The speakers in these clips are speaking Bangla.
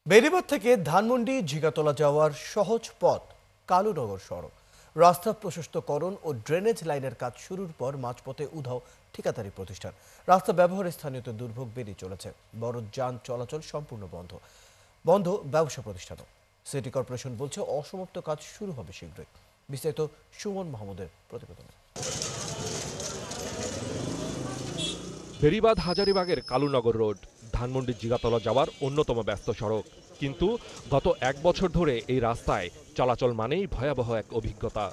বেড়িবাঁধ থেকে ধানমন্ডি ঝিগাতলা যাওয়ার সহজ পথ কালুনগর সড়ক রাস্তা প্রশস্তকরণ ও ড্রেনেজ লাইনের কাজ শুরুর পর মাঝপথে উধাও ঠিকাদারি প্রতিষ্ঠান। রাস্তা ব্যবহারে স্থানীয়দের দুর্ভোগ বেড়ে চলেছে। বড় যান চলাচল সম্পূর্ণ বন্ধ ব্যবসা প্রতিষ্ঠানও। সিটি কর্পোরেশন বলছে অসমাপ্ত কাজ শুরু হবে শীঘ্রই। বিস্তারিত সুমন মাহমুদের প্রতিবেদনে। বেড়িবাঁধ হাজারীবাগের কালুনগর রোড ধানমন্ডি জিগাতলা যাওয়ার অন্যতম ব্যস্ত সড়ক, কিন্তু গত এক বছর ধরে এই রাস্তায় চলাচল মানেই ভয়াবহ এক অভিজ্ঞতা।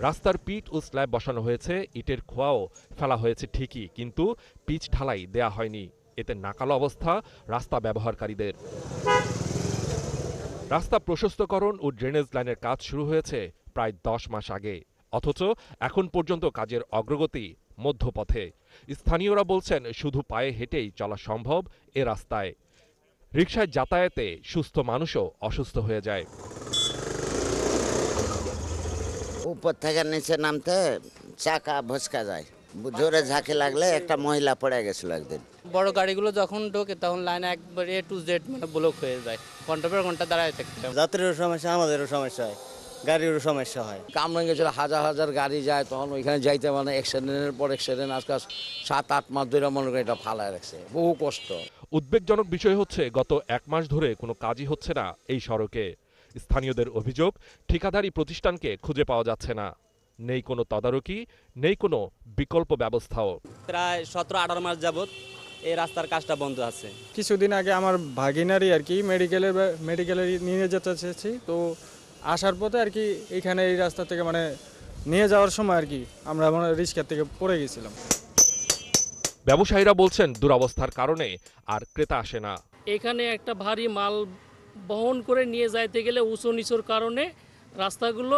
রাস্তার পিচ ও স্ল্যাব বসানো হয়েছে, ইটের খোয়াও ফেলা হয়েছে ঠিকই, কিন্তু পিচ ঢালাই দেয়া হয়নি। এতে নাকাল অবস্থা রাস্তা ব্যবহারকারীদের। রাস্তা প্রশস্তকরণ ও ড্রেনেজ লাইনের কাজ শুরু হয়েছে প্রায় 10 মাস আগে, অথচ এখন পর্যন্ত কাজের অগ্রগতি মধ্যপথে। স্থানীয়রা বলছেন শুধু পায়ে হেঁটেই চলা সম্ভব এ রাস্তায়। রিকশায় যাতায়াতে সুস্থ মানুষও অসুস্থ হয়ে যায়। উপর থেকে নিচে নামতে চাকা ভসকা যায়, জোরে ঝাঁকি লাগলে একটা মহিলা পড়ে গেছিল একদিন। বড় গাড়িগুলো যখন ঢোকে তখন লাইন একবার A to Z মানে ব্লক হয়ে যায়, ঘন্টা পর ঘন্টা দাঁড়ায় থাকতে হয়। যাত্রীরও সমস্যা, আমাদেরও সমস্যা হয়, গাড়িরও সমস্যা হয়। কামরাঙ্গে ছিল হাজার হাজার গাড়ি যায়, তখন ওইখানে যাইতে মানে অ্যাক্সিডেন্টের পর অ্যাক্সিডেন্ট। আজকাল 7-8 মাস ধরে মনে করি এটা ফালায় রাখছে, বহু কষ্ট। উদ্বেগজনক বিষয় হচ্ছে গত 1 মাস ধরে কোনো কাজই হচ্ছে না এই সড়কে। স্থানীয়দের অভিযোগ, ঠিকাদারি প্রতিষ্ঠানকে খুঁজে পাওয়া যাচ্ছে না। নেই কোনো তদারকি, নেই কোনো বিকল্প ব্যবস্থাও। প্রায় 17-18 মাস যাবত এই রাস্তার কাজটা বন্ধ আছে। কিছুদিন আগে আমার ভাগিনারই আর কি মেডিকেলে নিয়ে যেতে চেয়েছি, তো আসার পথে আর কি এখানে এই রাস্তা থেকে মানে নিয়ে যাওয়ার সময় আর কি আমরা মানে রিস্কার থেকে পড়ে গেছিলাম। ব্যবসায়ীরা বলছেন দুরবস্থার কারণে আর ক্রেতা আসে না। এখানে একটা ভারী মাল বহন করে নিয়ে যাইতে গেলে উঁচু নিচুর কারণে রাস্তাগুলো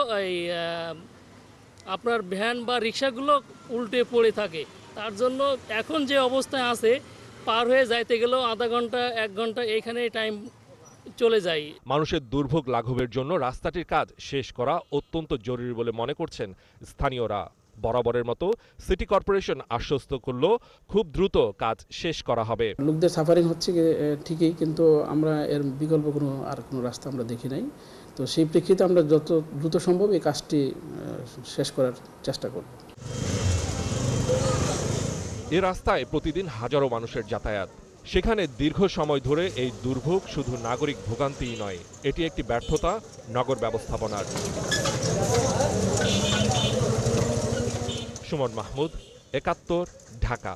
আপনার ভ্যান বা রিক্সাগুলো উল্টে পড়ে থাকে। তার জন্য এখন যে অবস্থায় আছে, পার হয়ে যাইতে গেলেও আধা ঘন্টা 1 ঘন্টা এইখানে টাইম চলে যায়। মানুষের দুর্ভোগ লাঘবের জন্য রাস্তাটির কাজ শেষ করা অত্যন্ত জরুরি বলে মনে করছেন স্থানীয়রা। বরাবরের মতো সিটি কর্পোরেশন আশ্বস্ত করল খুব দ্রুত কাজ শেষ করা হবে। লোকদের সাফারিং হচ্ছে ঠিকই, কিন্তু আমরা এর বিকল্প কোনো রাস্তা আমরা দেখি নাই। তো সেই প্রেক্ষিতে আমরা যত দ্রুত সম্ভব এই কাজটি শেষ করার চেষ্টা করব। এ রাস্তায় প্রতিদিন হাজারো মানুষের যাতায়াত। সেখানে দীর্ঘ সময় ধরে এই দুর্ভোগ শুধু নাগরিক ভোগান্তিই নয়, এটি একটি ব্যর্থতা নগর ব্যবস্থাপনার। সুমন মাহমুদ, ৭১, ঢাকা।